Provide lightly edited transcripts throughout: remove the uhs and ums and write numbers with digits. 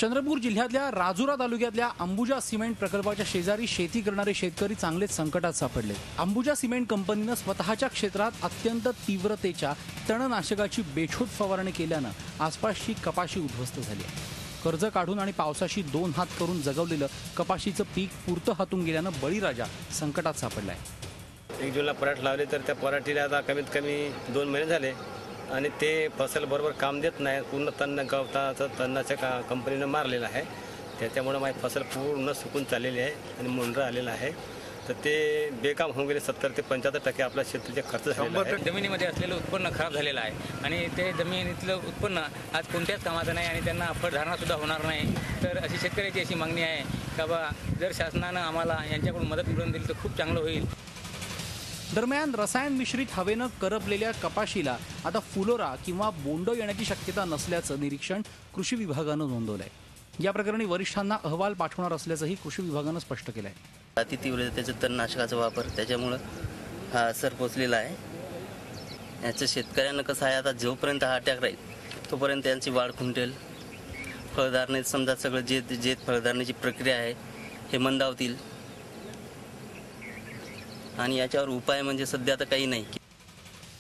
चंद्रपूर जिल्ह्यातल्या राजुरा तालुक्यातल्या अंबुजा सिमेंट प्रकल्पाच्या शेजारी शेती करणारे शेतकरी चांगलेच संकटात सापडले। अंबुजा सिमेंट कंपनीनं स्वतःच्या क्षेत्रात अत्यंत तीव्रतेच्या तणनाशकाची बेछूट फवारणी केल्यानं आसपासची कपाशी उद्ध्वस्त झाली आहे। कर्ज काढून आणि पावसाशी दोन हात करून जगवलेलं कपाशीचं पीक पुरतं हातून गेल्यानं बळीराजा संकटात सापडलाय। 1 जूनला पराठ लावले तर त्या पराठीला आता कमीत कमी 2 महिने झाले आणि ते फसल बरोबर काम देत नाही। पूर्ण तण गवताचं तणाच्या कंपनीनं मारलेलं आहे, त्याच्यामुळे माझी फसल पूर्ण सुकून चाललेली आहे आणि मुंडरा आलेला आहे। तर ते बेकाम होऊन गेले। 70 ते 75% आपला शेतीचा खर्च झालेला आहे। जमिनीमध्ये असलेलं उत्पन्न खराब झालेलं आहे आणि ते जमिनीतलं उत्पन्न आज कोणत्याच कामाचं नाही आणि त्यांना फळधारणा सुद्धा होणार नाही। तर अशी शेतकऱ्याची अशी मागणी आहे का बा जर शासनानं आम्हाला यांच्याकडून मदत मिळवून दिली तर खूप चांगलं होईल। दरम्यान रसायन मिश्रित हवेनं करपलेल्या कपाशीला आता फुलोरा किंवा बोंड येण्याची शक्यता नसल्याचं निरीक्षण कृषी विभागानं नोंदवलंय। या प्रकरणी वरिष्ठांना अहवाल पाठवणार असल्याचंही कृषी विभागानं स्पष्ट केलंय। अति तीव्रतेचं तणनाशकाचा वापर त्याच्यामुळे हा असर पोचलेला आहे। याचं शेतकऱ्यांना कसं आहे, आता जोपर्यंत हा अटॅक राहील तोपर्यंत त्यांची वाढ खुंटेल। फळधारणे समजा सगळं जे फळधारणेची प्रक्रिया आहे हे मंदावतील आणि याच्यावर उपाय म्हणजे सध्या तर काही नाही।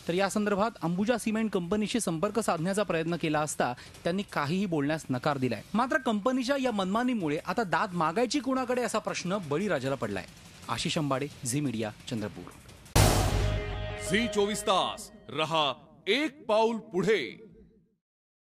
तर या संदर्भात अंबुजा सिमेंट कंपनीशी संपर्क साधण्याचा प्रयत्न केला असता त्यांनी काहीही बोलण्यास नकार दिलाय। मात्र कंपनीच्या या मनमानीमुळे आता दाद मागायची कुणाकडे असा प्रश्न बळीराजाला पडलाय। आशिष अंबाडे, झी मीडिया, चंद्रपूर। झी 24 तास रहा एक पाऊल पुढे।